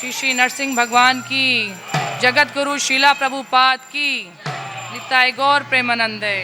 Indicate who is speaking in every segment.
Speaker 1: श्री श्री नरसिंह भगवान की, जगत गुरु शीला प्रभुपाद की, निताय गौर प्रेमानंदे।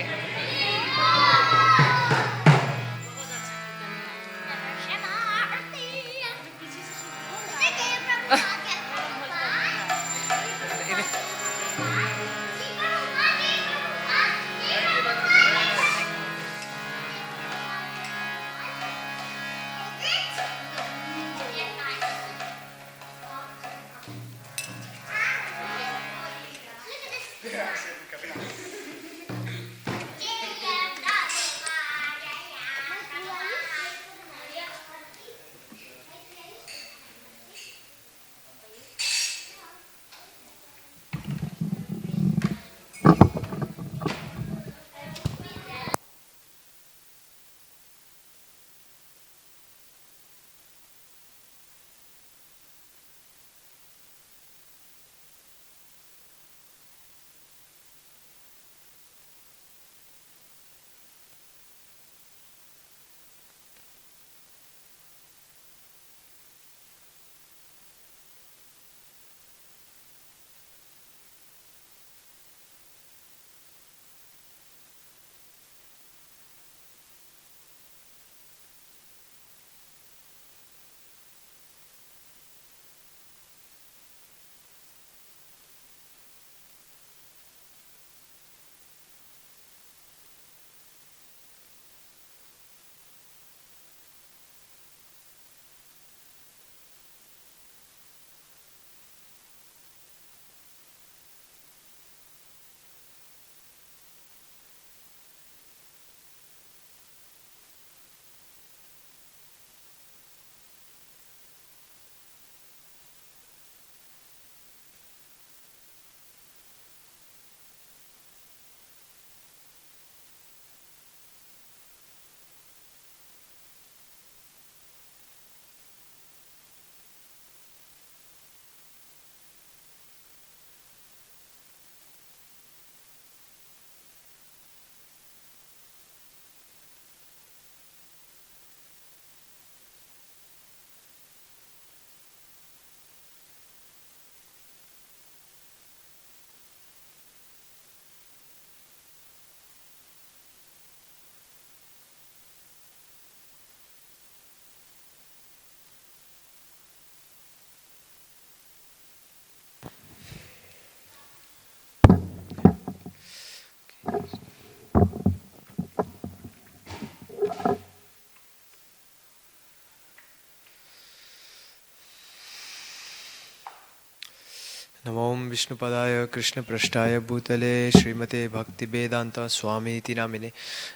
Speaker 2: नमो विष्णुपदाय कृष्णपृष्ठाय भूतले श्रीमते भक्तिवेदांता स्वामीति नामिने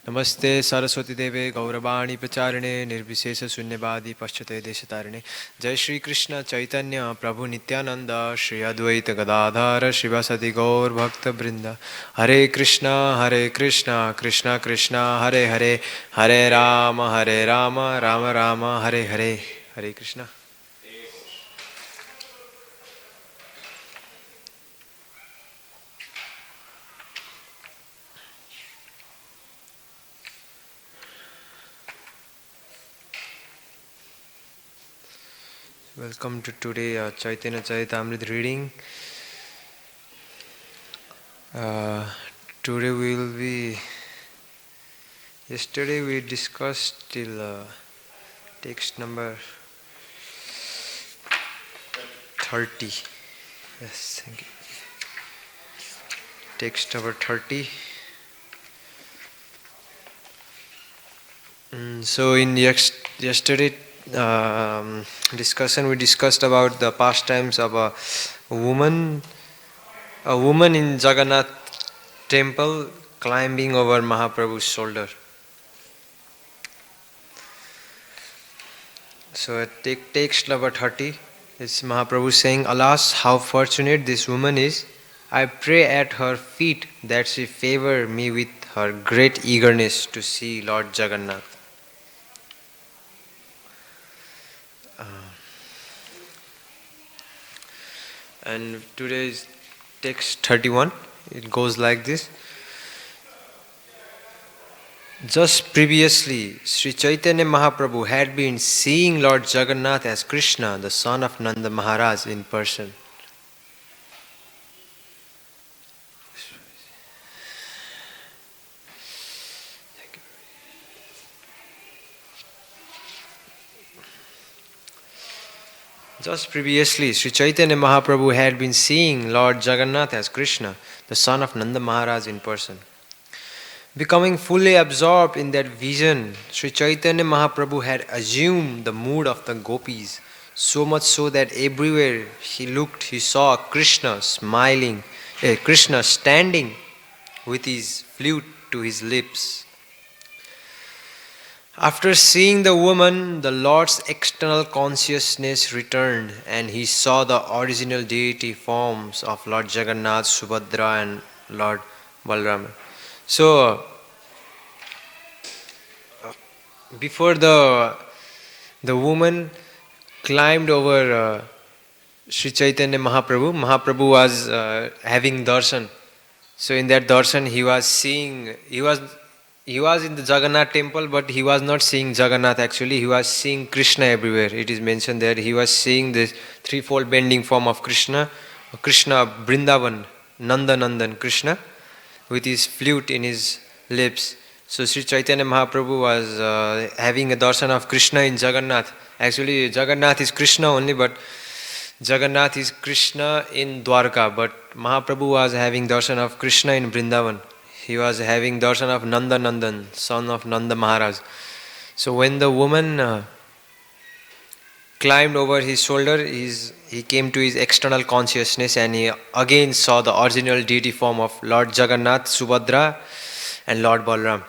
Speaker 2: नमस्ते सरस्वती देवे गौरवाणी प्रचारिणे निर्विशेष शून्यवादी पश्चाते देशतारिणे जय श्री कृष्ण चैतन्य प्रभु नित्यानंद श्री अद्वैत गदाधर शिवासदि गौर भक्त वृंद हरे Krishna Krishna Krishna Hare Hare Hare Ram Ram Ram Hare Hare Hare Krishna. Welcome to today Caitanya Caritamrta reading. Today we will be. Yesterday we discussed till text number 30. Yes, thank you. Text number 30. So in yesterday discussion we discussed about the pastimes of a woman in Jagannath temple climbing over Mahaprabhu's shoulder. So at text number 30 is Mahaprabhu saying, "Alas, how fortunate this woman is! I pray at her feet that she favor me with her great eagerness to see Lord Jagannath." And today's text 31, it goes like this. Just previously, Sri Chaitanya Mahaprabhu had been seeing Lord Jagannath as Krishna, the son of Nanda Maharaj, in person. Just previously, Sri Chaitanya Mahaprabhu had been seeing Lord Jagannath as Krishna, the son of Nanda Maharaj, in person. Becoming fully absorbed in that vision, Sri Chaitanya Mahaprabhu had assumed the mood of the gopis, so much so that everywhere he looked, he saw Krishna smiling, Krishna standing with his flute to his lips. After seeing the woman, the Lord's external consciousness returned, and he saw the original deity forms of Lord Jagannath, Subhadra, and Lord Balram. So, before the woman climbed over Sri Chaitanya Mahaprabhu, Mahaprabhu was having darshan. So in that darshan, he was seeing, he was in the Jagannath temple, but he was not seeing Jagannath actually. He was seeing Krishna everywhere. It is mentioned there. He was seeing this threefold bending form of Krishna, Krishna Brindavan, Nanda Nandan Krishna, with his flute in his lips. So Sri Chaitanya Mahaprabhu was having a darshan of Krishna in Jagannath. Actually, Jagannath is Krishna only, but Jagannath is Krishna in Dwarka. But Mahaprabhu was having darshan of Krishna in Vrindavan. He was having darshan of Nanda Nandan, son of Nanda Maharaj. So when the woman climbed over his shoulder, he came to his external consciousness, and he again saw the original deity form of Lord Jagannath, Subhadra, and Lord Balram.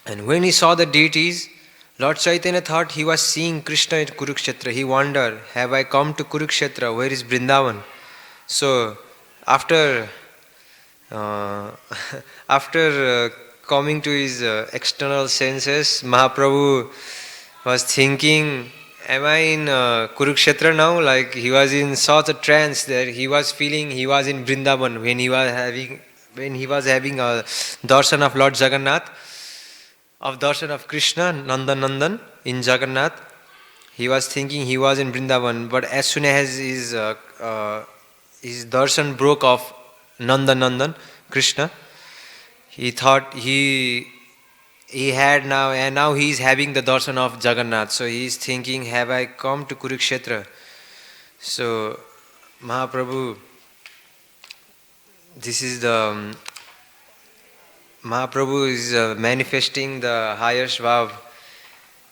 Speaker 2: And when he saw the deities, Lord Chaitanya thought he was seeing Krishna in Kurukshetra. He wondered, have I come to Kurukshetra? Where is Vrindavan? So after coming to his external senses, Mahaprabhu was thinking, am I in Kurukshetra now? Like he was in such a trance that he was feeling he was in Vrindavan when he was having a darshan of Lord Jagannath, of darshan of Krishna, Nanda Nandan in Jagannath. He was thinking he was in Vrindavan, but as soon as his darshan broke of Nanda Nandan Krishna, he thought he had now, and now he is having the darshan of Jagannath. So he is thinking, have I come to Kurukshetra? So Mahaprabhu, this is the Mahaprabhu is manifesting the highest vav.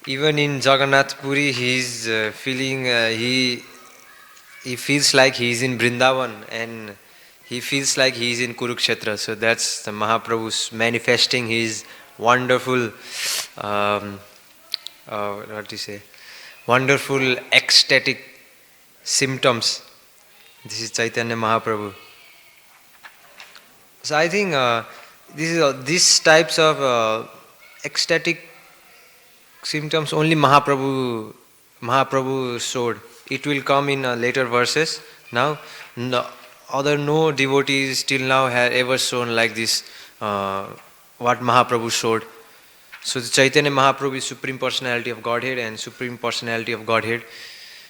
Speaker 2: Even in Jagannath Puri, he is feeling he feels like he is in Vrindavan, and he feels like he is in Kurukshetra. So that's the Mahaprabhu's manifesting his wonderful, wonderful ecstatic symptoms. This is Chaitanya Mahaprabhu. So I think these types of ecstatic symptoms only Mahaprabhu showed. It will come in later verses. Now, no devotees till now have ever shown like this what Mahaprabhu showed. So the Chaitanya Mahaprabhu is Supreme Personality of Godhead, and Supreme Personality of Godhead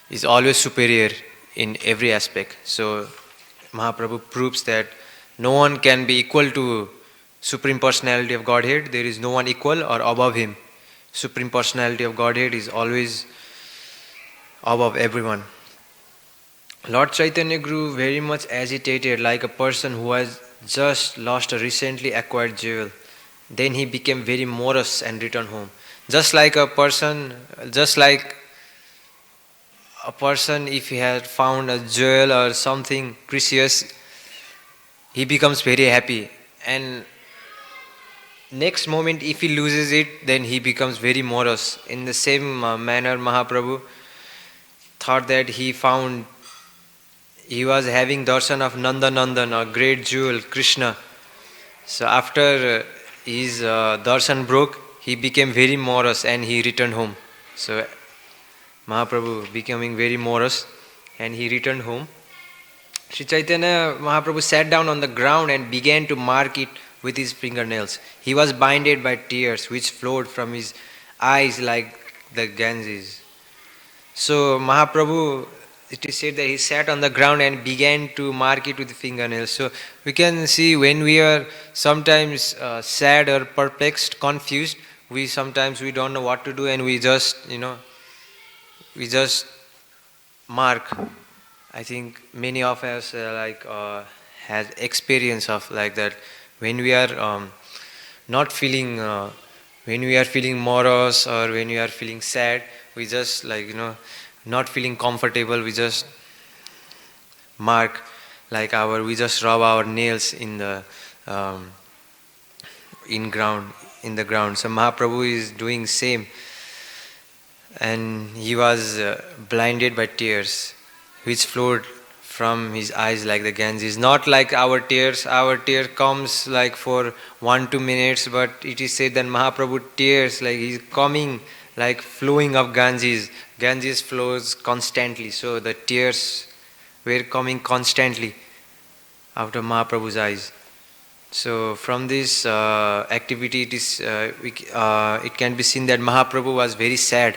Speaker 2: is always superior in every aspect. So Mahaprabhu proves that no one can be equal to Supreme Personality of Godhead. There is no one equal or above him. Supreme Personality of Godhead is always above everyone. Lord Chaitanya grew very much agitated, like a person who has just lost a recently acquired jewel. Then he became very morose and returned home. Just like a person, if he had found a jewel or something precious, he becomes very happy. And next moment, if he loses it, then he becomes very morose. In the same manner, Mahaprabhu thought that he was having darshan of Nanda Nandan, a great jewel, Krishna. So after his darshan broke, he became very morose and he returned home. So Mahaprabhu becoming very morose and he returned home. Sri Chaitanya Mahaprabhu sat down on the ground and began to mark it with his fingernails. He was blinded by tears which flowed from his eyes like the Ganges. So Mahaprabhu, it is said that he sat on the ground and began to mark it with fingernails. So we can see when we are sometimes sad or perplexed, confused, we don't know what to do, and we just mark. I think many of us has experience of like that. When we are not feeling, when we are feeling morose or when we are feeling sad, we just not feeling comfortable. We just mark we just rub our nails in the um, in the ground. So Mahaprabhu is doing same, and he was blinded by tears which flowed from his eyes like the Ganges. Not like our tears. Our tear comes like for 1-2 minutes, but it is said that Mahaprabhu tears like he's coming like flowing of Ganges. Ganges flows constantly, so the tears were coming constantly out of Mahaprabhu's eyes. So from this activity, it can be seen that Mahaprabhu was very sad.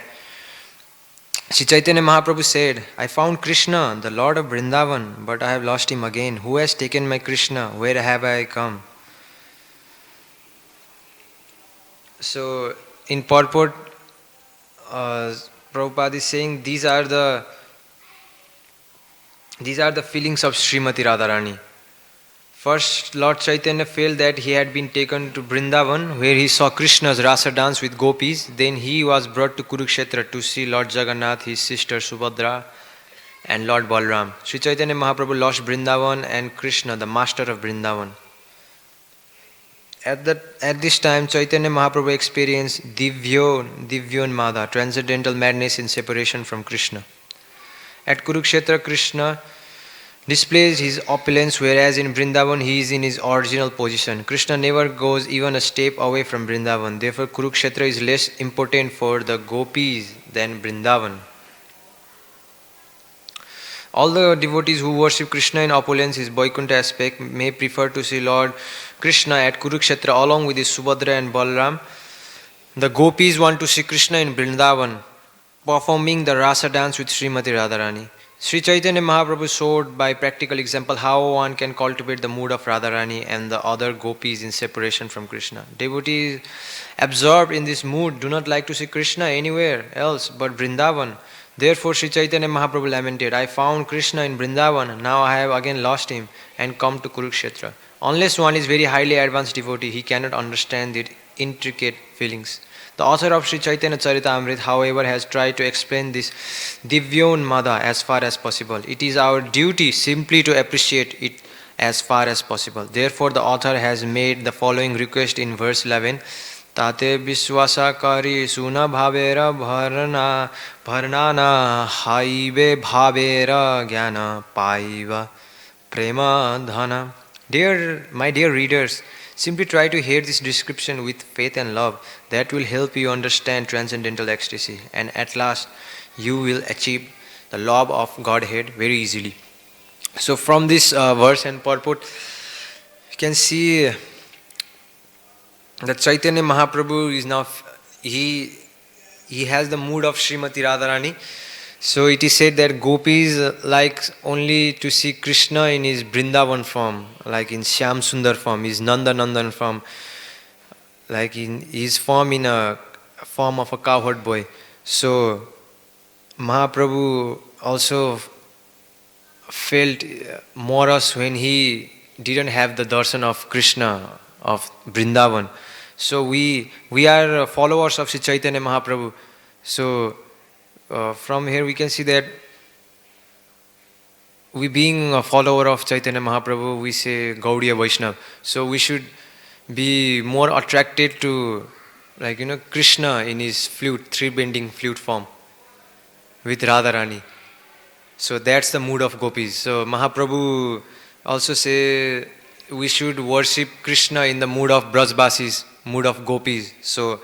Speaker 2: Sri Chaitanya Mahaprabhu said, I found Krishna, the Lord of Vrindavan, but I have lost him again. Who has taken my Krishna? Where have I come? So in purport, Prabhupada is saying these are the feelings of Srimati Radharani. First, Lord Chaitanya felt that he had been taken to Vrindavan, where he saw Krishna's rasa dance with gopis. Then he was brought to Kurukshetra to see Lord Jagannath, his sister Subhadra, and Lord Balram. Sri Chaitanya Mahaprabhu lost Vrindavan and Krishna, the master of Vrindavan. At this time, Chaitanya Mahaprabhu experienced Divyonmada, transcendental madness in separation from Krishna. At Kurukshetra, Krishna displays his opulence, whereas in Vrindavan he is in his original position. Krishna never goes even a step away from Vrindavan. Therefore, Kurukshetra is less important for the gopis than Vrindavan. All the devotees who worship Krishna in opulence, his Vaikuntha aspect, may prefer to see Lord Krishna at Kurukshetra along with his Subhadra and Balram. The gopis want to see Krishna in Vrindavan, performing the rasa dance with Srimati Radharani. Sri Chaitanya Mahaprabhu showed by practical example how one can cultivate the mood of Radharani and the other gopis in separation from Krishna. Devotees absorbed in this mood do not like to see Krishna anywhere else but Vrindavan. Therefore Sri Chaitanya Mahaprabhu lamented, I found Krishna in Vrindavan, now I have again lost him and come to Kurukshetra. Unless one is very highly advanced devotee, he cannot understand the intricate feelings. The author of Sri Caitanya Caritamrta, however, has tried to explain this Divyonmada as far as possible. It is our duty simply to appreciate it as far as possible. Therefore, the author has made the following request in verse 11. Tate Vishwasa Kari Suna Bhavera Bharnana Haive Bhavera Jnana Paiva Prema Dhana. My dear readers, simply try to hear this description with faith and love. That will help you understand transcendental ecstasy, and at last you will achieve the love of Godhead very easily. So from this verse and purport, you can see that Chaitanya Mahaprabhu is now, he has the mood of Srimati Radharani. So it is said that gopis like only to see Krishna in his Vrindavan form, like in Shyam Sundar form, his Nanda Nandan form, like in his form in a form of a cowherd boy. So Mahaprabhu also felt morose when he didn't have the darshan of Krishna of Vrindavan. So we are followers of Sri Chaitanya Mahaprabhu. So from here we can see that we being a follower of Chaitanya Mahaprabhu, we say Gaudiya Vaishnav. So we should be more attracted to Krishna in his flute, three-bending flute form with Radharani. So that's the mood of gopis. So Mahaprabhu also say we should worship Krishna in the mood of Brajbasis, mood of gopis. So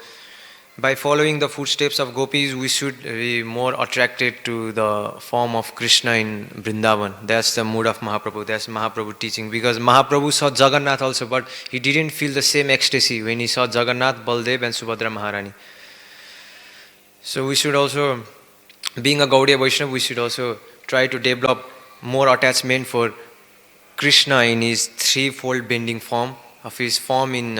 Speaker 2: by following the footsteps of gopis, we should be more attracted to the form of Krishna in Vrindavan. That's the mood of Mahaprabhu. That's Mahaprabhu teaching. Because Mahaprabhu saw Jagannath also, but he didn't feel the same ecstasy when he saw Jagannath, Baldev and Subhadra Maharani. So we should also, being a Gaudiya Vaishnava, we should also try to develop more attachment for Krishna in his threefold bending form, of his form in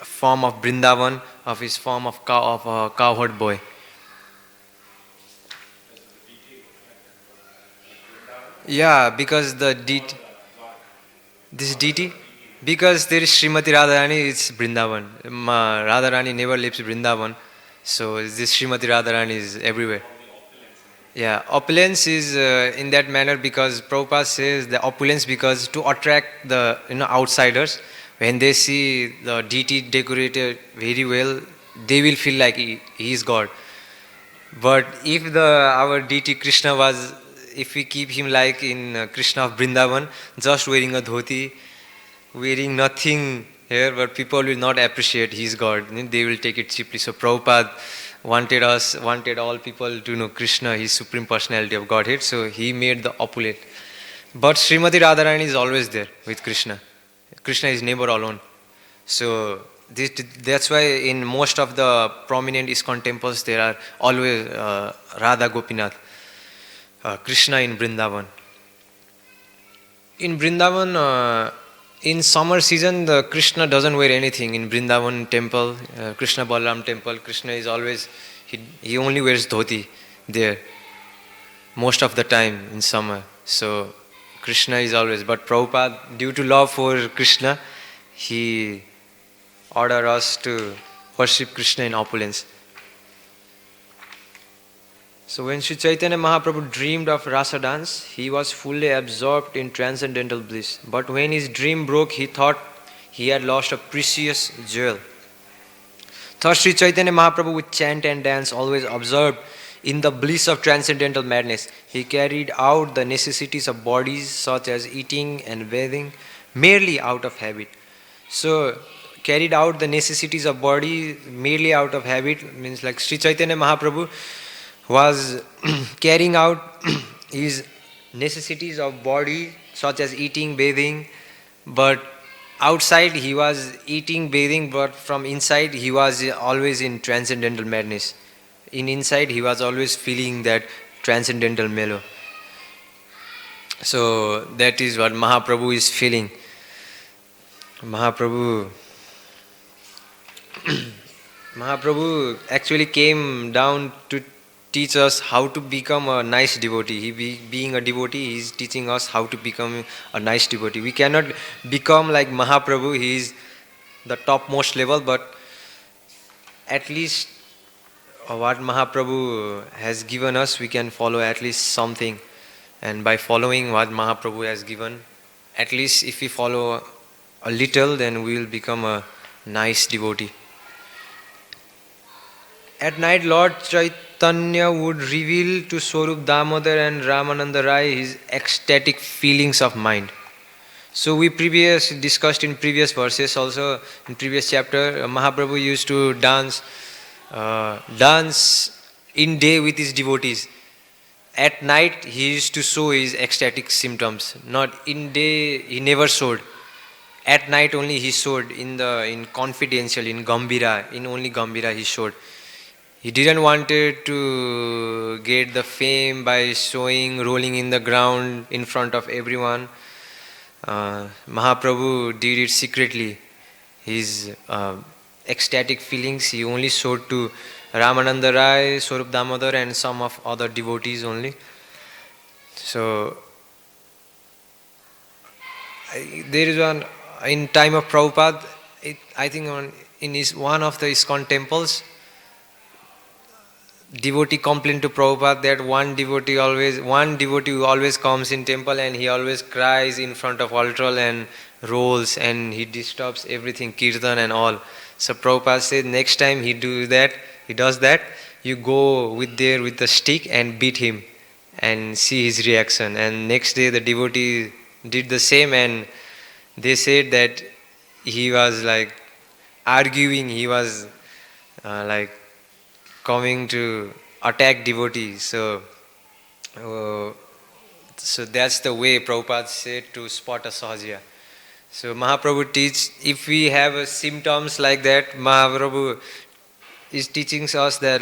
Speaker 2: form of Vrindavan, of his form of cowherd boy. Yeah, because this deity, because there is Srimati Radharani, it's Vrindavan. Radharani never leaves Vrindavan, so this Srimati Radharani is everywhere. Yeah, opulence is in that manner because Prabhupada says the opulence because to attract the outsiders, when they see the deity decorated very well, they will feel like he is God. But if our deity Krishna was, if we keep him like in Krishna of Vrindavan, just wearing a dhoti, wearing nothing here, but people will not appreciate he is God. They will take it cheaply. So Prabhupada wanted all people to know Krishna, his supreme personality of Godhead. So he made the opulent. But Srimati Radharani is always there with Krishna. Krishna is never alone. So that's why in most of the prominent ISKCON temples there are always Radha Gopinath, Krishna in Vrindavan. In Vrindavan, in summer season, the Krishna doesn't wear anything. In Vrindavan temple, Krishna Balaram temple, Krishna is always, he only wears dhoti there most of the time in summer. So Krishna is always, but Prabhupada, due to love for Krishna, he ordered us to worship Krishna in opulence. So when Sri Chaitanya Mahaprabhu dreamed of rasa dance, he was fully absorbed in transcendental bliss. But when his dream broke, he thought he had lost a precious jewel. Thus Sri Chaitanya Mahaprabhu would chant and dance, always absorbed in the bliss of transcendental madness. He carried out the necessities of bodies such as eating and bathing merely out of habit. So carried out the necessities of body merely out of habit means like Sri Chaitanya Mahaprabhu was carrying out his necessities of body such as eating, bathing, but outside he was eating, bathing, but from inside he was always in transcendental madness. In inside he was always feeling that transcendental mellow. So that is what Mahaprabhu is feeling. Mahaprabhu actually came down to teach us how to become a nice devotee. Being a devotee, he is teaching us how to become a nice devotee. We cannot become like Mahaprabhu, he is the topmost level, but at least what Mahaprabhu has given us, we can follow at least something. And by following what Mahaprabhu has given, at least if we follow a little, then we will become a nice devotee. At night, Lord Chaitanya would reveal to Swarup Damodar and Ramananda Rai his ecstatic feelings of mind. So we discussed in previous verses also, in previous chapter, Mahaprabhu used to dance in day with his devotees. At night, he used to show his ecstatic symptoms. Not in day, he never showed. At night only he showed in confidential, in Gambira, in only Gambira he showed. He didn't wanted to get the fame by showing, rolling in the ground in front of everyone. Mahaprabhu did it secretly. His ecstatic feelings he only showed to Ramananda Rai, Swarup Damodar and some of other devotees only. So there is one in time of Prabhupada, I think in one of the ISKCON temples, devotee complained to Prabhupada that one devotee who always comes in temple and he always cries in front of altar and rolls and he disturbs everything, kirtan and all. So Prabhupada said next time he does that, you go with the stick and beat him and see his reaction. And next day the devotee did the same and they said that he was like arguing, he was like coming to attack devotees. Uh, so that's the way Prabhupada said to spot a sahajya. So Mahaprabhu teach, if we have symptoms like that, Mahaprabhu is teaching us that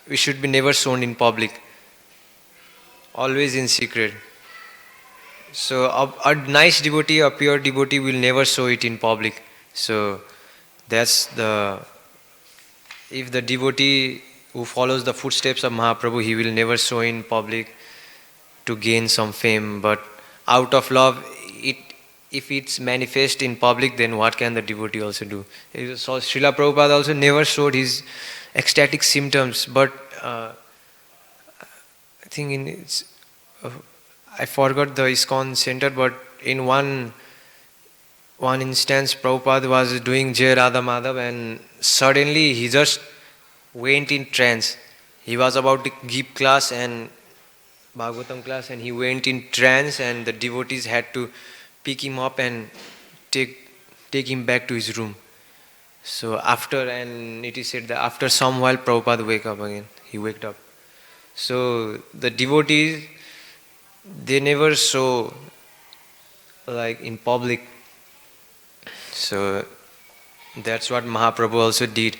Speaker 2: we should be never shown in public, always in secret. So a nice devotee, a pure devotee will never show it in public. So that's the, if the devotee who follows the footsteps of Mahaprabhu, he will never show in public to gain some fame. But out of love, if it's manifest in public, then what can the devotee also do? So Srila Prabhupada also never showed his ecstatic symptoms, but I think in it's, I forgot the ISKCON center, but in one instance, Prabhupada was doing Jai Radha Madhav, and suddenly he just went in trance. He was about to give class and Bhagavatam class, and he went in trance, and the devotees had to pick him up and take him back to his room. So after, and it is said that after some while, Prabhupada wake up again. He waked up. So the devotees, they never show like in public. So that's what Mahaprabhu also did.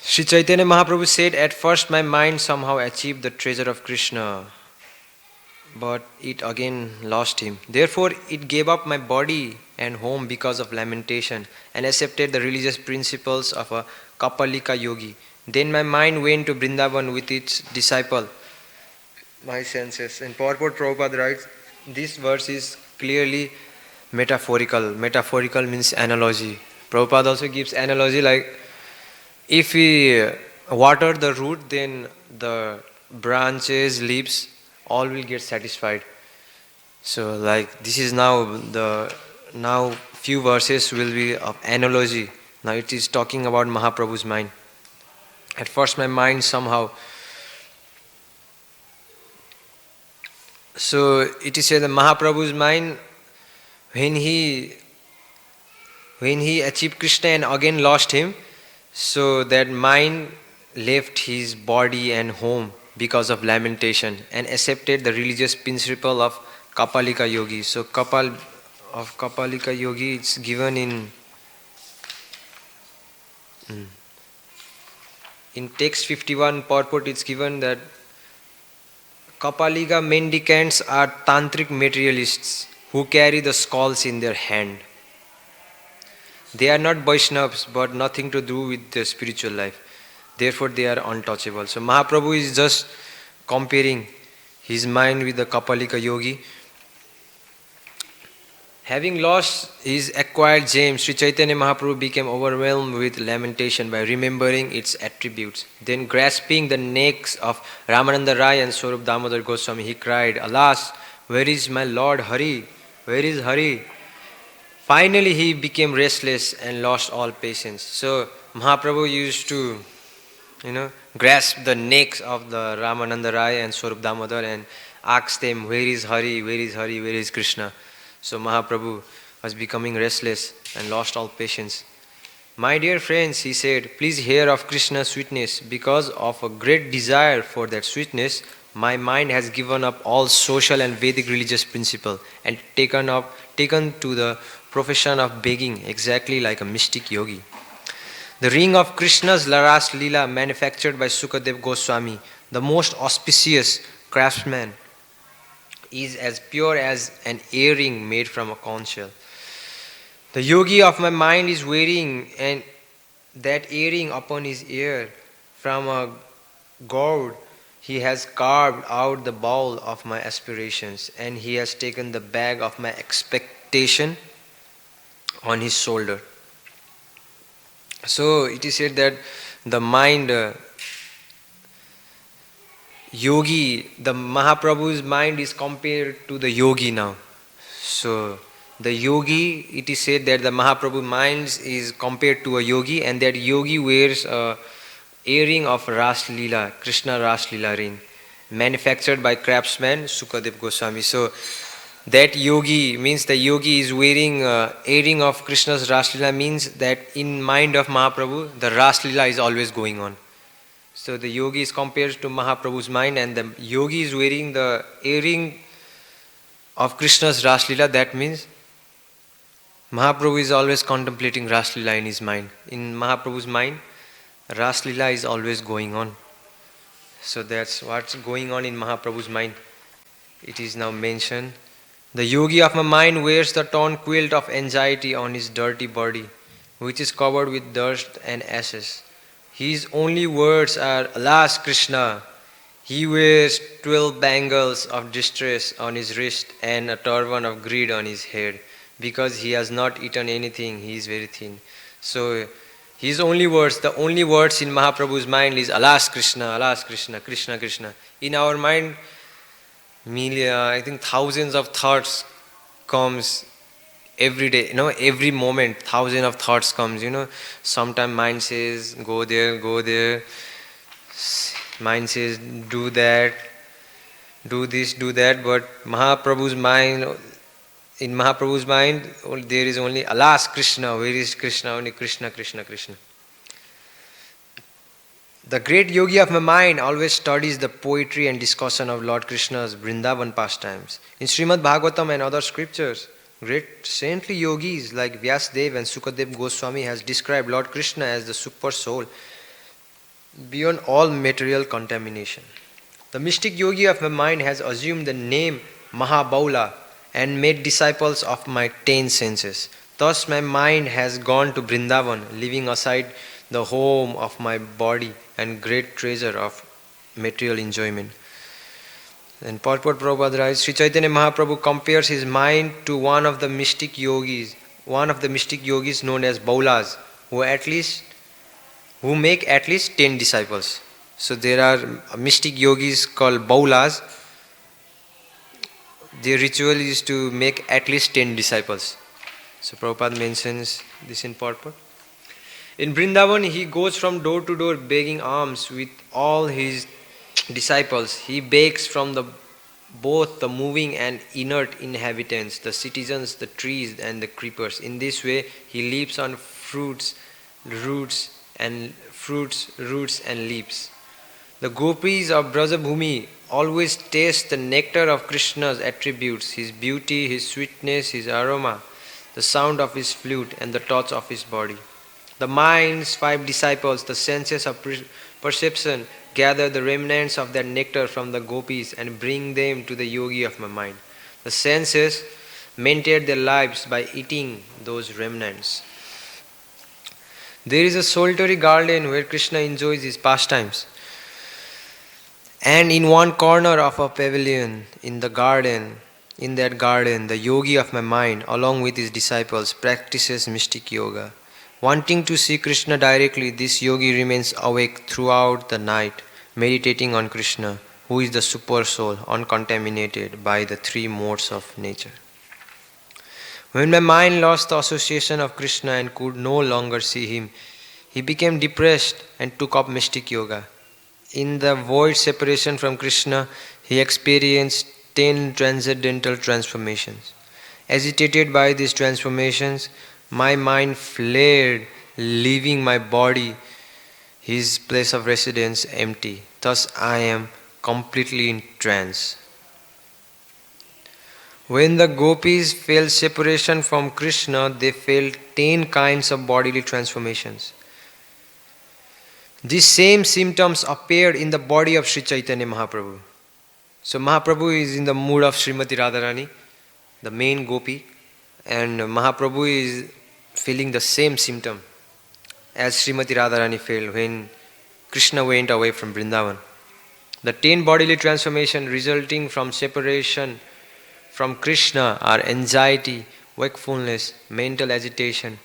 Speaker 2: Sri Chaitanya Mahaprabhu said, at first my mind somehow achieved the treasure of Krishna, but it again lost him. Therefore it gave up my body and home because of lamentation, and accepted the religious principles of a Kapalika yogi. Then my mind went to Vrindavan with its disciple, my senses. And purport Prabhupada writes, this verse is clearly metaphorical. Metaphorical means analogy. Prabhupada also gives analogy like, if we water the root, then the branches, leaves, all will get satisfied. So like this is now few verses will be of analogy. Now it is talking about Mahaprabhu's mind. At first my mind somehow. So it is said that Mahaprabhu's mind, when he achieved Krishna and again lost him, so that mind left his body and home because of lamentation and accepted the religious principle of Kapalika yogi. So Kapalika yogi, it's given in text 51 purport, it's given that Kapalika mendicants are tantric materialists who carry the skulls in their hand. They are not Vaishnavas, but nothing to do with the spiritual life. Therefore they are untouchable. So Mahaprabhu is just comparing his mind with the Kapalika yogi. Having lost his acquired gems, Sri Chaitanya Mahaprabhu became overwhelmed with lamentation by remembering its attributes. Then grasping the necks of Ramananda Rai and Swarup Damodar Goswami, he cried, "Alas, where is my Lord Hari? Where is Hari?" Finally he became restless and lost all patience. So Mahaprabhu used to, grasp the necks of the Ramananda Rai and Swarup Damodar and ask them, "Where is Hari? Where is Hari? Where is Krishna?" So Mahaprabhu was becoming restless and lost all patience. "My dear friends," he said, "please hear of Krishna's sweetness. Because of a great desire for that sweetness, my mind has given up all social and Vedic religious principle and taken to the profession of begging, exactly like a mystic yogi. The ring of Krishna's Ras Leela, manufactured by Sukadev Goswami, the most auspicious craftsman, is as pure as an earring made from a conch shell. The yogi of my mind is wearing that earring upon his ear. From a gourd he has carved out the bowl of my aspirations, and he has taken the bag of my expectation on his shoulder." So it is said that the mind, yogi, the Mahaprabhu's mind is compared to the yogi now. So the yogi, it is said that the Mahaprabhu's mind is compared to a yogi, and that yogi wears a earring of Ras Leela, Krishna Ras Leela ring, manufactured by craftsman Sukadev Goswami. So that yogi means the yogi is wearing earring of Krishna's Raslila, means that in mind of Mahaprabhu the Raslila is always going on. So the yogi is compared to Mahaprabhu's mind, and the yogi is wearing the earring of Krishna's Raslila. That means Mahaprabhu is always contemplating Raslila in his mind. In Mahaprabhu's mind, Raslila is always going on. So that's what's going on in Mahaprabhu's mind. It is now mentioned. The yogi of my mind wears the torn quilt of anxiety on his dirty body, which is covered with dust and ashes. His only words are, "Alas, Krishna." He wears 12 bangles of distress on his wrist and a turban of greed on his head. Because he has not eaten anything, he is very thin. So his only words, the only words in Mahaprabhu's mind is, "Alas, Krishna, alas, Krishna, Krishna, Krishna." In our mind, I think thousands of thoughts comes every day, every moment, thousands of thoughts comes, Sometimes mind says, go there. Mind says, do that, do this, do that. But in Mahaprabhu's mind, there is only, "Alas, Krishna." Where is Krishna? Only Krishna, Krishna, Krishna. The great yogi of my mind always studies the poetry and discussion of Lord Krishna's Vrindavan pastimes. In Srimad Bhagavatam and other scriptures, great saintly yogis like Vyasadeva and Sukadev Goswami has described Lord Krishna as the super soul beyond all material contamination. The mystic yogi of my mind has assumed the name Mahabaula and made disciples of my 10 senses. Thus my mind has gone to Vrindavan, leaving aside the home of my body and great treasure of material enjoyment. And purport Prabhupada writes, Sri Chaitanya Mahaprabhu compares his mind to one of the mystic yogis known as Baulas, who make at least 10 disciples. So there are mystic yogis called Baulas. Their ritual is to make at least 10 disciples. So Prabhupada mentions this in purport. In Vrindavan, he goes from door to door begging alms with all his disciples. He begs from both the moving and inert inhabitants, the citizens, the trees and the creepers. In this way, he lives on fruits, roots and leaves. The gopis of Brajabhumi always taste the nectar of Krishna's attributes, his beauty, his sweetness, his aroma, the sound of his flute and the touch of his body. The mind's 5 disciples, the senses of perception, gather the remnants of that nectar from the gopis and bring them to the yogi of my mind. The senses maintain their lives by eating those remnants. There is a solitary garden where Krishna enjoys his pastimes. And in one corner of a pavilion in that garden, the yogi of my mind, along with his disciples, practices mystic yoga. Wanting to see Krishna directly, this yogi remains awake throughout the night, meditating on Krishna, who is the super soul, uncontaminated by the 3 modes of nature. When my mind lost the association of Krishna and could no longer see him, he became depressed and took up mystic yoga. In the void separation from Krishna, he experienced 10 transcendental transformations. Agitated by these transformations, my mind flared, leaving my body, his place of residence, empty. Thus I am completely in trance. When the gopis felt separation from Krishna, they felt 10 kinds of bodily transformations. These same symptoms appeared in the body of Sri Chaitanya Mahaprabhu. So Mahaprabhu is in the mood of Srimati Radharani, the main gopi, and Mahaprabhu is feeling the same symptom as Srimati Radharani felt when Krishna went away from Vrindavan. The 10 bodily transformations resulting from separation from Krishna are anxiety, wakefulness, mental agitation,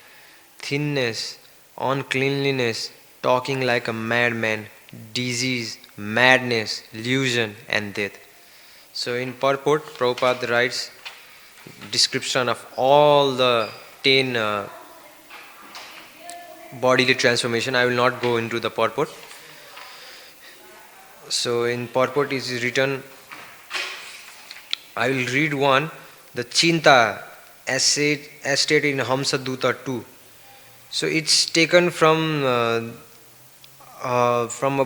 Speaker 2: thinness, uncleanliness, talking like a madman, disease, madness, illusion and death. So in purport, Prabhupada writes description of all the 10 bodily transformation. I will not go into the purport. So in purport it is written, I will read one. the Chinta as stated in Hamsa Duta 2. So it's taken from a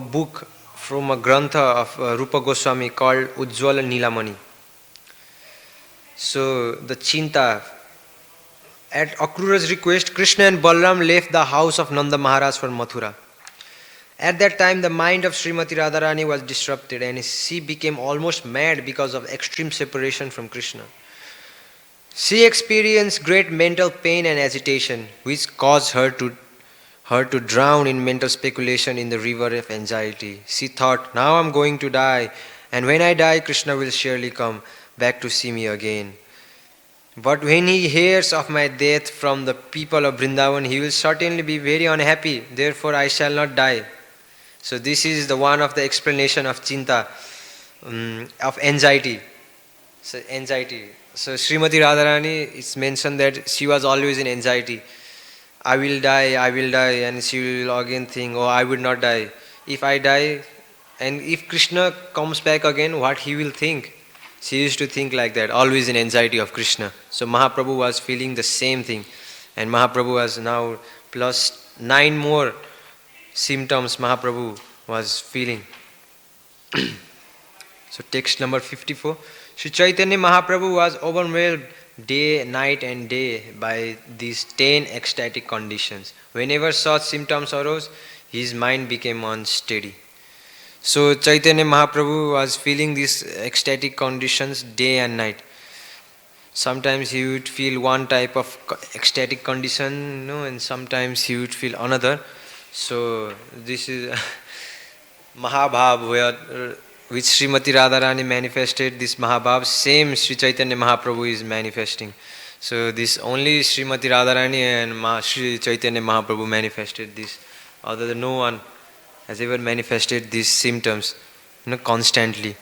Speaker 2: book, from a grantha of Rupa Goswami called Ujjwala Nilamani. So the Chinta, at Akrura's request, Krishna and Balram left the house of Nanda Maharaj for Mathura. At that time, the mind of Srimati Radharani was disrupted and she became almost mad because of extreme separation from Krishna. She experienced great mental pain and agitation, which caused her to drown in mental speculation in the river of anxiety. She thought, now I'm going to die, and when I die, Krishna will surely come back to see me again. But when he hears of my death from the people of Vrindavan, he will certainly be very unhappy. Therefore, I shall not die. So this is the one of the explanation of Chinta, of anxiety. So anxiety. So Srimati Radharani, it's mentioned that she was always in anxiety. I will die, and she will again think, oh, I would not die. If I die, and if Krishna comes back again, what he will think? She used to think like that, always in anxiety of Krishna. So Mahaprabhu was feeling the same thing. And Mahaprabhu was now plus 9 more symptoms Mahaprabhu was feeling. So text number 54. Sri Chaitanya Mahaprabhu was overwhelmed day, night and day by these 10 ecstatic conditions. Whenever such symptoms arose, his mind became unsteady. So Chaitanya Mahaprabhu was feeling these ecstatic conditions day and night. Sometimes he would feel one type of ecstatic condition, and sometimes he would feel another. So this is Mahabhav, which Srimati Radharani manifested, this Mahabhav, same Sri Chaitanya Mahaprabhu is manifesting. So this only Srimati Radharani and Sri Chaitanya Mahaprabhu manifested this. Other than no one has ever manifested these symptoms, constantly.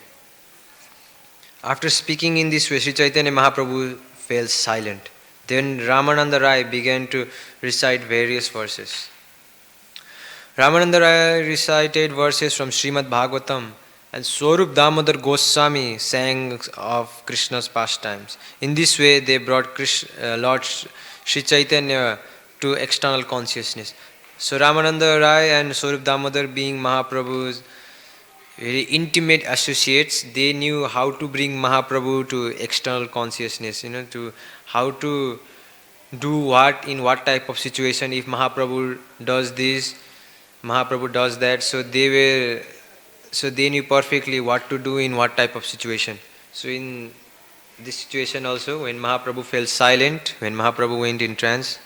Speaker 2: After speaking in this way, Sri Chaitanya Mahaprabhu fell silent. Then Ramananda Rai began to recite various verses. Ramananda Rai recited verses from Srimad Bhagavatam, and Swarup Damodar Goswami sang of Krishna's pastimes. In this way, they brought Lord Sri Chaitanya to external consciousness. So Ramananda Rai and Swarup Damodar, being Mahaprabhu's very intimate associates, they knew how to bring Mahaprabhu to external consciousness, to how to do what, in what type of situation. If Mahaprabhu does this, Mahaprabhu does that. So they knew perfectly what to do in what type of situation. So in this situation also, when Mahaprabhu fell silent, when Mahaprabhu went in trance,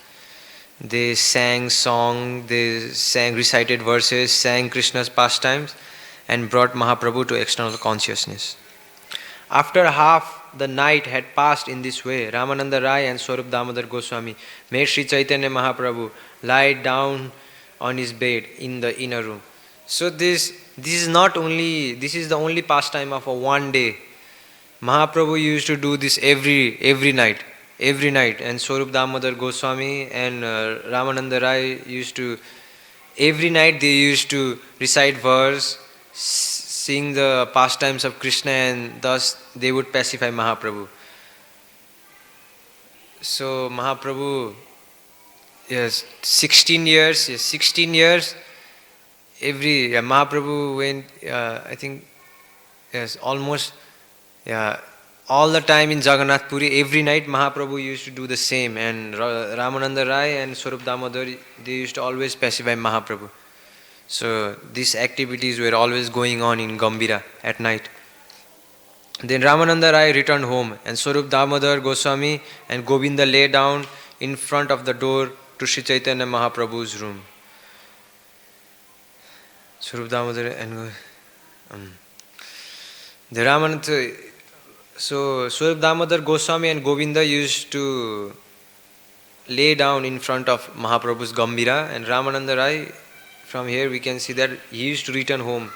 Speaker 2: they sang song, recited verses, sang Krishna's pastimes, and brought Mahaprabhu to external consciousness. After half the night had passed in this way, Ramananda Rai and Swarup Damodar Goswami made Sri Chaitanya Mahaprabhu lie down on his bed in the inner room. So this is the only pastime of a one day. Mahaprabhu used to do this every night, and Swarup Damodar Goswami and Ramananda Rai used to, every night they used to recite verse, sing the pastimes of Krishna, and thus they would pacify Mahaprabhu. So Mahaprabhu, 16 years, Mahaprabhu went, I think, almost, all the time in Jagannath Puri, every night Mahaprabhu used to do the same, and Ramananda Rai and Swarup Damodar, they used to always pacify Mahaprabhu. So these activities were always going on in Gambhira at night. Then Ramananda Rai returned home, and Swarup Damodar Goswami and Govinda lay down in front of the door to Sri Chaitanya Mahaprabhu's room. Swarup Damodar and the Ramananda. So Swarup Damodar Goswami and Govinda used to lay down in front of Mahaprabhu's Gambhira, and Ramananda Rai, from here we can see that he used to return home.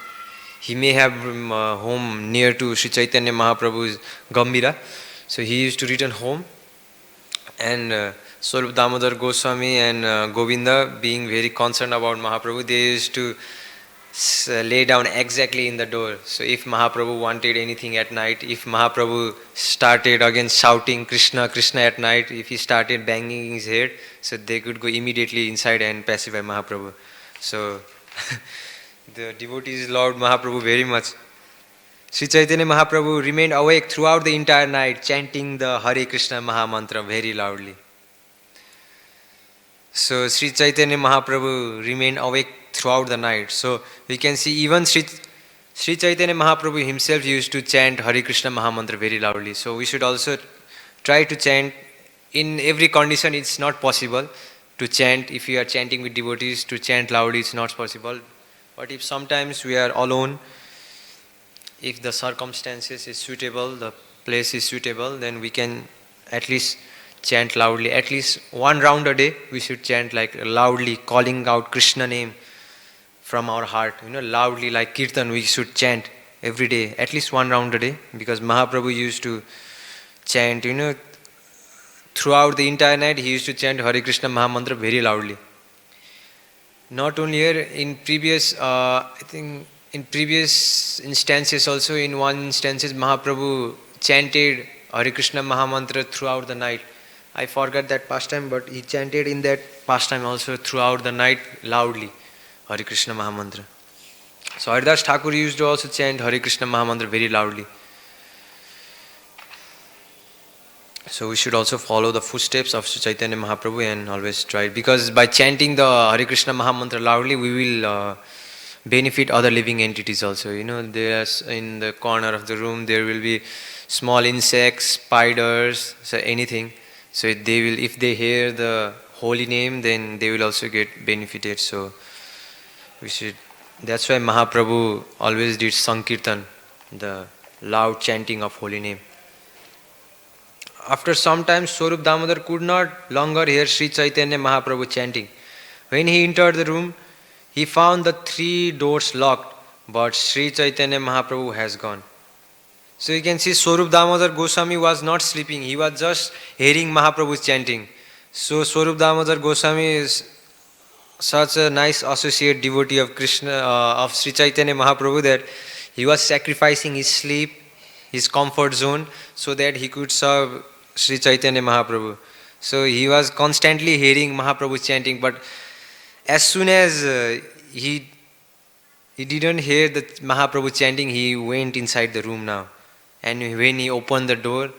Speaker 2: He may have home near to Sri Chaitanya Mahaprabhu's Gambhira. So he used to return home, and Swarup Damodar Goswami and Govinda, being very concerned about Mahaprabhu, they used to lay down exactly in the door. So if Mahaprabhu wanted anything at night, if Mahaprabhu started again shouting Krishna, Krishna at night, if he started banging his head, so they could go immediately inside and pacify Mahaprabhu. So the devotees loved Mahaprabhu very much. Sri Chaitanya Mahaprabhu remained awake throughout the entire night, chanting the Hare Krishna Mahamantra very loudly. So Sri Chaitanya Mahaprabhu remained awake throughout the night. So we can see even Sri Chaitanya Mahaprabhu himself used to chant Hare Krishna Mahamantra very loudly. So we should also try to chant. In every condition it's not possible to chant. If you are chanting with devotees, to chant loudly it's not possible. But if sometimes we are alone, if the circumstances is suitable, the place is suitable, then we can at least chant loudly. At least one round a day we should chant like loudly, calling out Krishna name from our heart. Loudly like kirtan we should chant every day, at least one round a day, because Mahaprabhu used to chant, throughout the entire night he used to chant Hare Krishna Mahamantra very loudly. Not only here, in previous, in previous instances also, in one instances Mahaprabhu chanted Hare Krishna Mahamantra throughout the night. I forgot that pastime, but he chanted in that pastime also throughout the night loudly Hare Krishna Mahamantra. So Haridas Thakur used to also chant Hare Krishna Mahamantra very loudly. So we should also follow the footsteps of Sri Chaitanya Mahaprabhu and always try, because by chanting the Hare Krishna Mahamantra loudly, we will benefit other living entities also. There's in the corner of the room there will be small insects, spiders, so anything. So if they hear the holy name, then they will also get benefited. So we should. That's why Mahaprabhu always did Sankirtan, the loud chanting of holy name. After some time, Swarup Damodar could not longer hear Sri Chaitanya Mahaprabhu chanting. When he entered the room, he found the 3 doors locked, but Sri Chaitanya Mahaprabhu has gone. So you can see Swarup Damodar Goswami was not sleeping, he was just hearing Mahaprabhu's chanting. So Swarup Damodar Goswami is such a nice associate devotee of Krishna, of Sri Chaitanya Mahaprabhu, that he was sacrificing his sleep, his comfort zone, so that he could serve Sri Chaitanya Mahaprabhu. So he was constantly hearing Mahaprabhu chanting, but as soon as he didn't hear the Mahaprabhu chanting, he went inside the room now. And when he opened the door,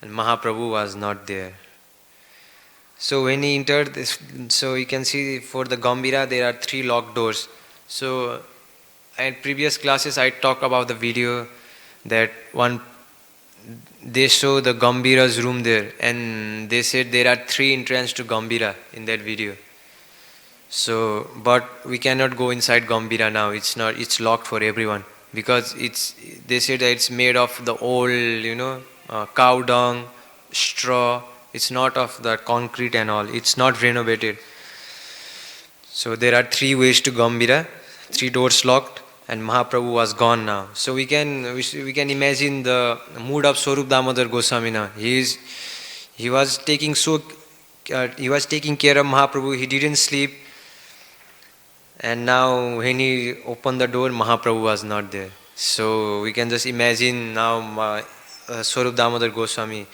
Speaker 2: Mahaprabhu was not there. So when he entered this, so you can see for the Gambhira there are 3 locked doors. So in previous classes I talked about the video that they show the Gambhira's room there, and they said there are 3 entrances to Gambhira in that video. So, but we cannot go inside Gambhira now. It's locked for everyone, because they say that it's made of the old, cow dung, straw. It's not of the concrete and all. It's not renovated. So there are 3 ways to Gambhira, 3 doors locked, and Mahaprabhu was gone now. So we can imagine the mood of Swarup Damodar Goswami now. He was taking care of Mahaprabhu. He didn't sleep. And now when he opened the door, Mahaprabhu was not there. So we can just imagine now Swarup Damodar Goswami,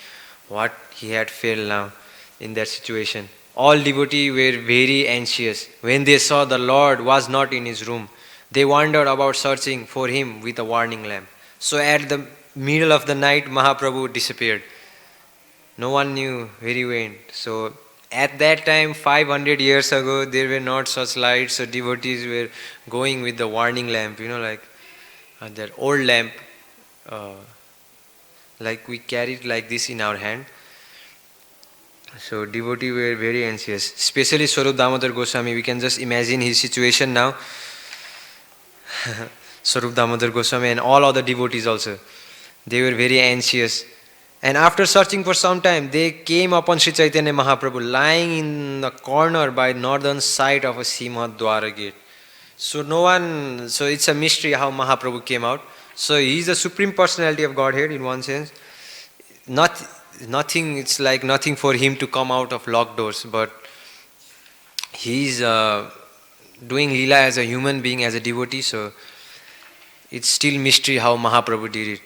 Speaker 2: what he had felt now in that situation. All devotees were very anxious. When they saw the Lord was not in his room, they wandered about searching for him with a warning lamp. So at the middle of the night, Mahaprabhu disappeared. No one knew where he went. So at that time, 500 years ago, there were not such lights, so devotees were going with the warning lamp, like that old lamp, like we carried like this in our hand. So devotees were very anxious, especially Swarup Damodar Goswami. We can just imagine his situation now. Swarup Damodar Goswami and all other devotees also, they were very anxious. And after searching for some time, they came upon Sri Chaitanya Mahaprabhu lying in the corner by northern side of a Simha Dwara gate. So it's a mystery how Mahaprabhu came out. So he is the Supreme Personality of Godhead in one sense. It's like nothing for him to come out of locked doors, but he is doing Leela as a human being, as a devotee, so it's still mystery how Mahaprabhu did it.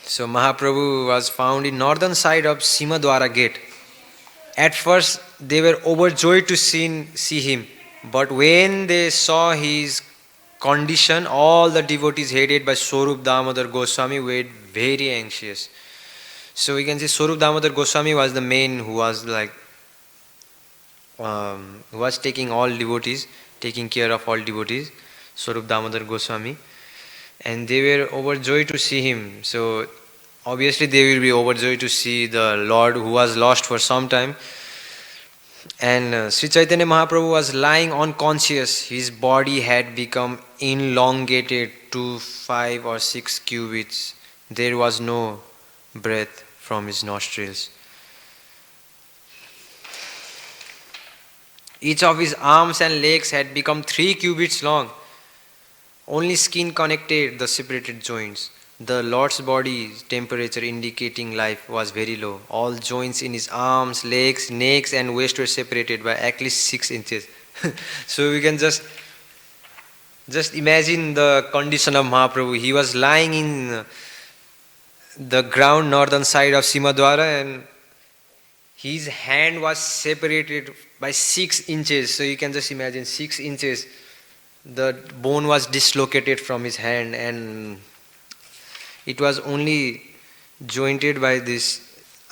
Speaker 2: So Mahaprabhu was found in northern side of Simadwara gate. At first they were overjoyed to see him, but when they saw his condition, all the devotees headed by Swarup Damodar Goswami were very anxious. So we can say Swarup Damodar Goswami was the main who was like who was taking all devotees, taking care of all devotees, Swarup Damodar Goswami, and they were overjoyed to see him. So obviously they will be overjoyed to see the Lord who was lost for some time. And Sri Chaitanya Mahaprabhu was lying unconscious. His body had become elongated to 5 or 6 cubits. There was no breath from his nostrils. Each of his arms and legs had become 3 cubits long. Only skin connected the separated joints. The Lord's body's temperature indicating life was very low. All joints in his arms, legs, necks and waist were separated by at least 6 inches. So we can just imagine the condition of Mahaprabhu. He was lying in the ground northern side of Simadwara and his hand was separated by 6 inches. So you can just imagine 6 inches. The bone was dislocated from his hand and it was only jointed by this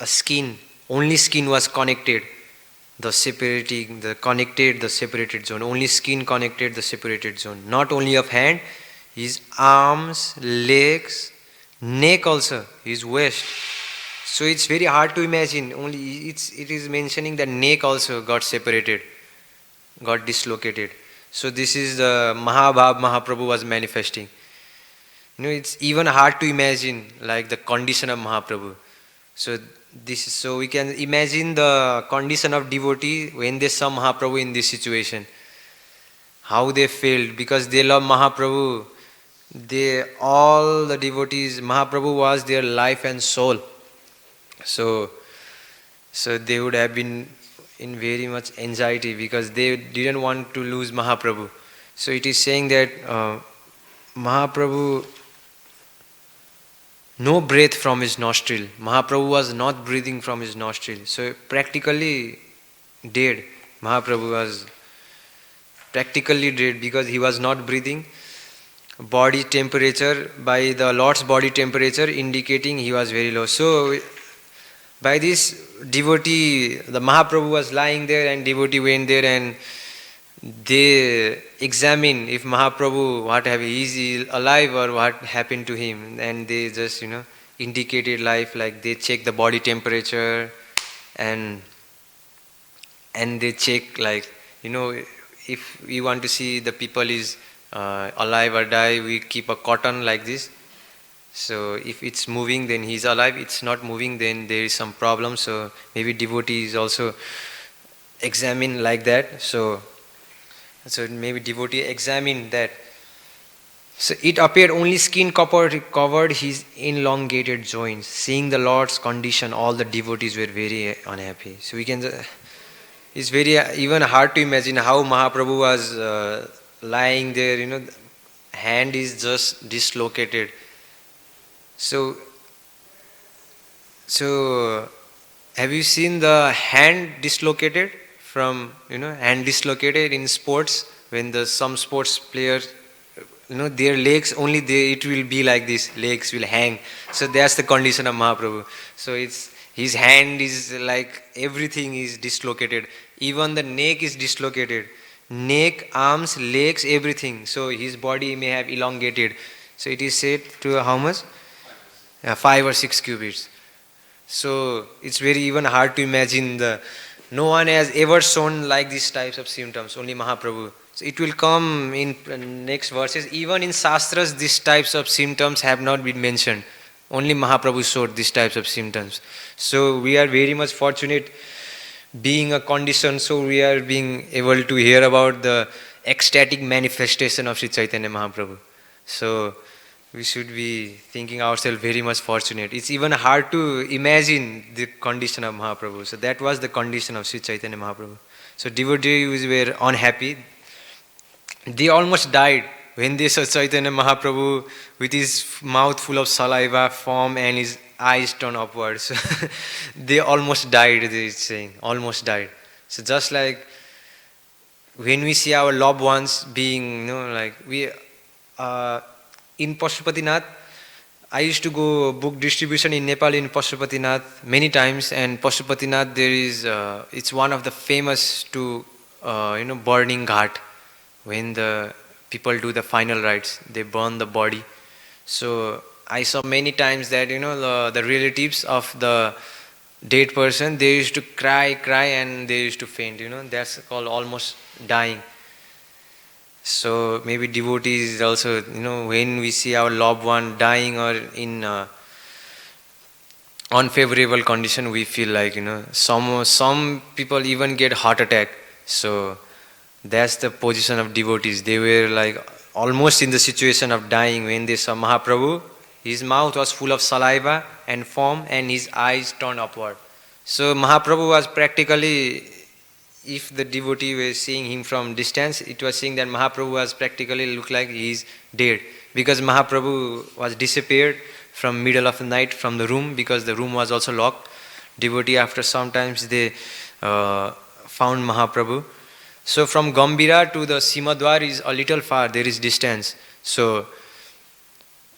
Speaker 2: skin. Only skin was connected. The separated zone. Only skin connected the separated zone. Not only of hand, his arms, legs, neck also, his waist. So it's very hard to imagine. Only it is mentioning that neck also got separated, got dislocated. So this is the Mahabhav Mahaprabhu was manifesting. It's even hard to imagine like the condition of Mahaprabhu. So we can imagine the condition of devotee when they saw Mahaprabhu in this situation. How they felt because they love Mahaprabhu. All the devotees, Mahaprabhu was their life and soul. So they would have been in very much anxiety because they didn't want to lose Mahaprabhu. So it is saying that Mahaprabhu, no breath from his nostril. Mahaprabhu was not breathing from his nostril. So practically dead. Mahaprabhu was practically dead because he was not breathing. Body temperature, by the Lord's body temperature indicating he was very low. So by this devotee, the Mahaprabhu was lying there and devotee went there and they examine if Mahaprabhu, is he alive or what happened to him, and they just indicated life, like they check the body temperature and they check like if we want to see the people is alive or die, we keep a cotton like this. So if it's moving then he's alive, it's not moving then there is some problem. So maybe devotees also examine like that. So maybe devotee examined that. So it appeared only skin covered his elongated joints. Seeing the Lord's condition, all the devotees were very unhappy. So we can, it's very even hard to imagine how Mahaprabhu was lying there. Hand is just dislocated. So have you seen the hand dislocated? From hand dislocated in sports, when some sports players their legs only it will be like this, legs will hang. So that's the condition of Mahaprabhu. So his hand is like everything is dislocated, even the neck is dislocated, neck, arms, legs, everything. So his body may have elongated. So it is said to how much? 5 or 6 cubits. So it's very even hard to imagine no one has ever shown like these types of symptoms, only Mahaprabhu. So it will come in next verses. Even in Shastras, these types of symptoms have not been mentioned. Only Mahaprabhu showed these types of symptoms. So we are very much fortunate being a condition, so we are being able to hear about the ecstatic manifestation of Sri Chaitanya Mahaprabhu. So we should be thinking ourselves very much fortunate. It's even hard to imagine the condition of Mahaprabhu. So that was the condition of Sri Chaitanya Mahaprabhu. So devotees were unhappy. They almost died when they saw Chaitanya Mahaprabhu with his mouth full of saliva, foam, and his eyes turned upwards. They almost died, they is saying, almost died. So just like when we see our loved ones being, like we, in Pashupatinath, I used to go book distribution in Nepal in Pashupatinath many times, and Pashupatinath there is, it's one of the famous to, burning ghat. When the people do the final rites, they burn the body. So I saw many times that the relatives of the dead person, they used to cry, and they used to faint. That's called almost dying. So maybe devotees also, when we see our loved one dying or in unfavorable condition, we feel like some people even get heart attack. So that's the position of devotees. They were like almost in the situation of dying when they saw Mahaprabhu. His mouth was full of saliva and foam, and his eyes turned upward. So Mahaprabhu was practically, if the devotee was seeing him from distance, it was saying that Mahaprabhu was practically looked like he is dead, because Mahaprabhu was disappeared from middle of the night from the room, because the room was also locked. Devotee, after sometimes they found Mahaprabhu. So from Gambira to the Simadwar is a little far, there is distance. So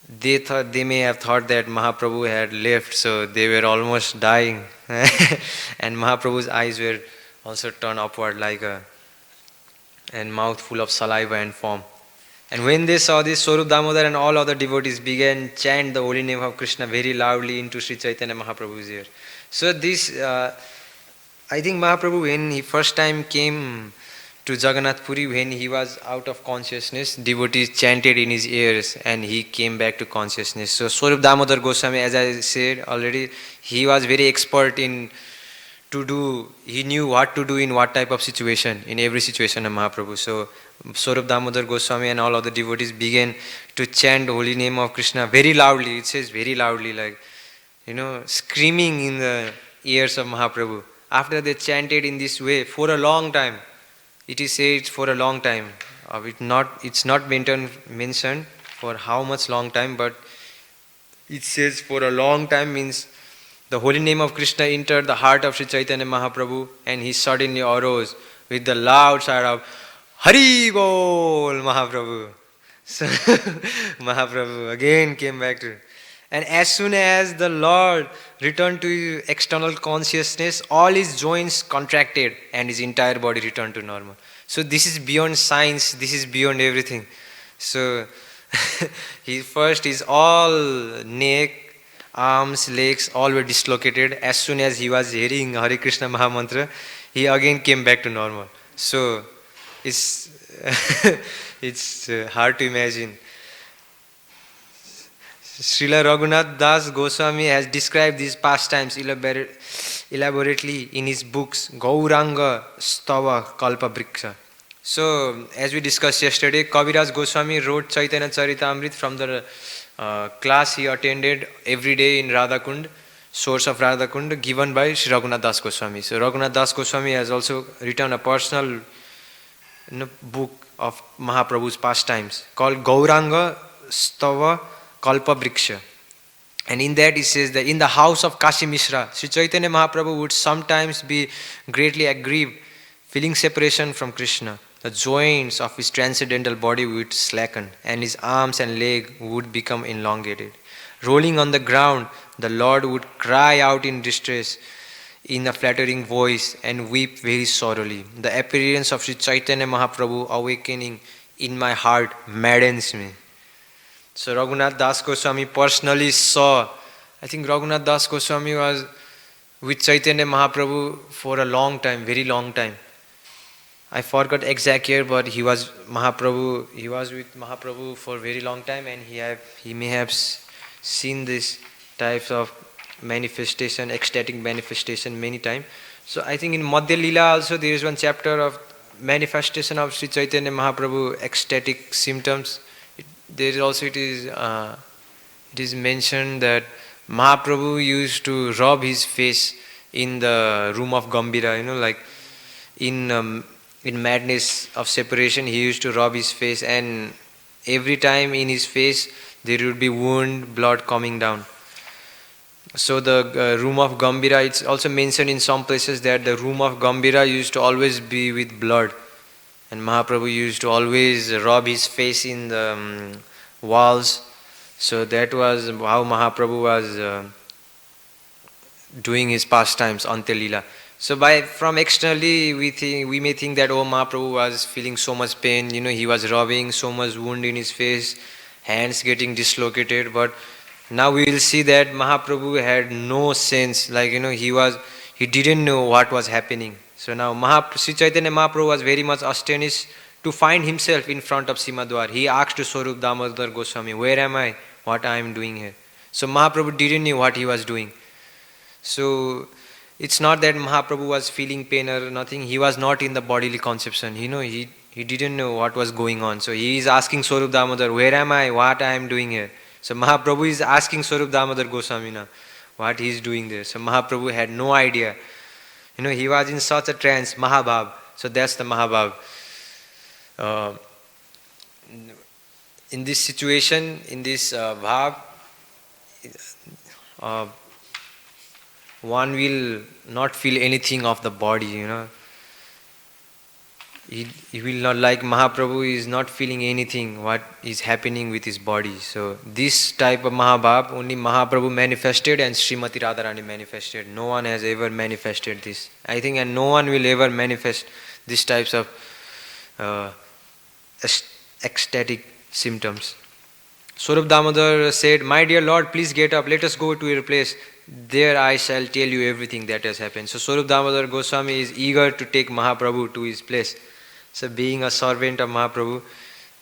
Speaker 2: they may have thought that Mahaprabhu had left, so they were almost dying. And Mahaprabhu's eyes were also turned upward like and mouth full of saliva and foam. And when they saw this, Swarup Damodar and all other devotees began chant the holy name of Krishna very loudly into Sri Chaitanya Mahaprabhu's ear. So this, I think Mahaprabhu, when he first time came to Jagannath Puri, when he was out of consciousness, devotees chanted in his ears and he came back to consciousness. So Swarup Damodar Goswami, as I said already, he was very expert in he knew what to do in what type of situation, in every situation of Mahaprabhu. So Swarup Damodar Goswami and all other devotees began to chant the holy name of Krishna very loudly. It says very loudly, like, screaming in the ears of Mahaprabhu. After they chanted in this way for a long time, it is said for a long time. It's not mentioned for how much long time, but it says for a long time means the holy name of Krishna entered the heart of Sri Chaitanya Mahaprabhu, and he suddenly arose with the loud shout of Hari Bol Mahaprabhu. So Mahaprabhu again came back to it. And as soon as the Lord returned to external consciousness, all his joints contracted and his entire body returned to normal. So this is beyond science, this is beyond everything. So his all neck, arms, legs, all were dislocated. As soon as he was hearing Hare Krishna Mahamantra, he again came back to normal. So it's it's hard to imagine. Srila Raghunath Das Goswami has described these pastimes elaborately in his books Gauranga Stava Kalpa Briksha. So, as we discussed yesterday, Kaviraj Goswami wrote Caitanya Caritamrta from the class he attended every day in Radhakund, source of Radhakund, given by Sri Raghunath Das Goswami. So, Raghunath Das Goswami has also written a personal book of Mahaprabhu's pastimes called Gauranga Stava Kalpa Briksha. And in that it says that in the house of Kashi Mishra, Sri Chaitanya Mahaprabhu would sometimes be greatly aggrieved, feeling separation from Krishna. The joints of his transcendental body would slacken, and his arms and legs would become elongated. Rolling on the ground, the Lord would cry out in distress in a flattering voice and weep very sorrowfully. The appearance of Sri Chaitanya Mahaprabhu awakening in my heart maddens me. So Raghunath Das Goswami personally saw, I think Raghunath Das Goswami was with Chaitanya Mahaprabhu for a long time, very long time. I forgot exact year, but he was with Mahaprabhu for a very long time, and he may have seen this types of manifestation, ecstatic manifestation many times. So I think in Madhya Lila also there is one chapter of manifestation of Sri Chaitanya Mahaprabhu, ecstatic symptoms. It is mentioned that Mahaprabhu used to rub his face in the room of Gambira, like in madness of separation, he used to rub his face, and every time in his face there would be wound, blood coming down. So the room of Gambira, it's also mentioned in some places that the room of Gambira used to always be with blood, and Mahaprabhu used to always rub his face in the walls. So that was how Mahaprabhu was doing his pastimes, Antya Leela. So from externally we may think that Mahaprabhu was feeling so much pain, he was rubbing so much wound in his face, hands getting dislocated, but now we will see that Mahaprabhu had no sense, he didn't know what was happening. So now Sri Chaitanya Mahaprabhu was very much astonished to find himself in front of Simadwar. He asked to Swarup Damodar Goswami, where am I? What I am doing here? So Mahaprabhu didn't know what he was doing. So it's not that Mahaprabhu was feeling pain or nothing. He was not in the bodily conception. He didn't know what was going on. So he is asking Swarup Damodar, where am I? What I am doing here? So Mahaprabhu is asking Swarup Damodar Goswami now what he is doing there. So Mahaprabhu had no idea. He was in such a trance, Mahabhav. So that's the Mahabhav. In this situation, in this bhav, one will not feel anything of the body, He will not, like Mahaprabhu is not feeling anything what is happening with his body. So this type of Mahabhav only Mahaprabhu manifested and Srimati Radharani manifested. No one has ever manifested this, I think, and no one will ever manifest these types of ecstatic symptoms. Swarup Damodar said, my dear Lord, please get up, let us go to your place. There I shall tell you everything that has happened. So Swarup Damodar Goswami is eager to take Mahaprabhu to his place. So being a servant of Mahaprabhu,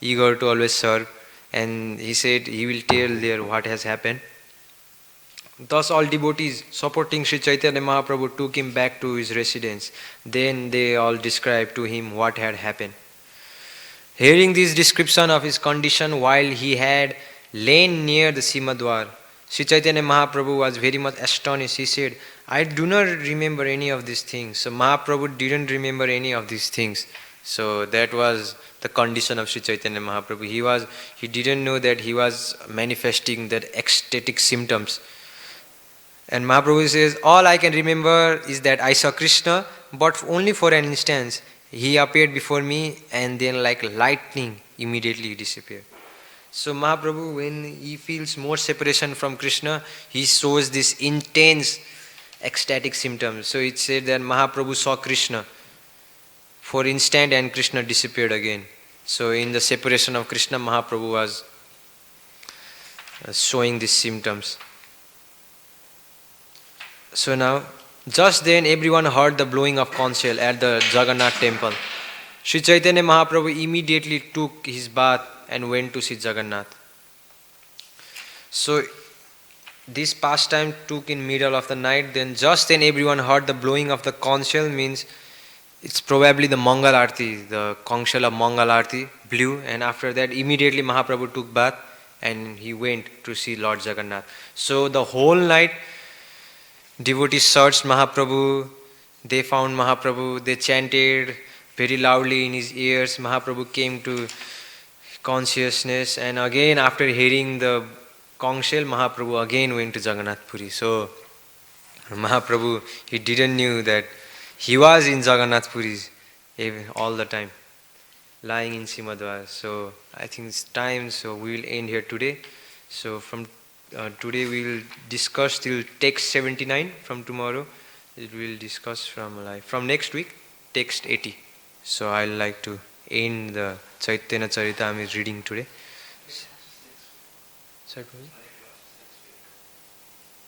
Speaker 2: eager to always serve, and he said he will tell there what has happened. Thus all devotees supporting Sri Chaitanya Mahaprabhu took him back to his residence. Then they all described to him what had happened. Hearing this description of his condition while he had lain near the Simadwar, Sri Chaitanya Mahaprabhu was very much astonished. He said, I do not remember any of these things. So Mahaprabhu didn't remember any of these things. So that was the condition of Sri Chaitanya Mahaprabhu. He didn't know that he was manifesting that ecstatic symptoms. And Mahaprabhu says, all I can remember is that I saw Krishna, but only for an instant. He appeared before me and then like lightning immediately he disappeared. So Mahaprabhu, when he feels more separation from Krishna, he shows this intense ecstatic symptoms. So it said that Mahaprabhu saw Krishna for an instant and Krishna disappeared again. So in the separation of Krishna, Mahaprabhu was showing these symptoms. So now, just then everyone heard the blowing of conch shell at the Jagannath temple. Sri Chaitanya Mahaprabhu immediately took his bath and went to see Jagannath. So this pastime took in middle of the night. Then just then everyone heard the blowing of the conch shell, means it's probably the Mangal Arti, the conch shell of Mangal Arti blew, and after that immediately Mahaprabhu took bath and he went to see Lord Jagannath. So the whole night devotees searched Mahaprabhu, they found Mahaprabhu, they chanted very loudly in his ears. Mahaprabhu came to consciousness, and again after hearing the conch shell, Mahaprabhu again went to Jagannath Puri. So Mahaprabhu, he didn't knew that he was in Jagannath Puri all the time, lying in Simadwar. So I think it's time, so we will end here today. So from today we will discuss till text 79. From tomorrow it will discuss from next week text 80. So I like to end the Caitanya Caritamrta reading today. Sorry, Prabhuji?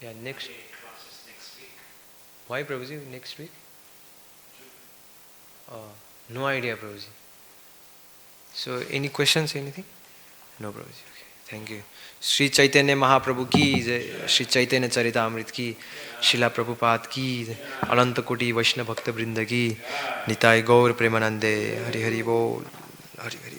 Speaker 2: Yeah, next. Why, Prabhuji, next week? No idea, Prabhuji. So any questions, anything? No, Prabhuji. Okay, thank you. Sri Chaitanya Mahaprabhu ki jai, Sri Chaitanya Caritamrta ki, Srila Prabhupada ki jai, Ananta Koti Vaishnava Bhakta Vrinda ki, Nitai Gaur Premanande, Hari Hari Bol, Hari Hari.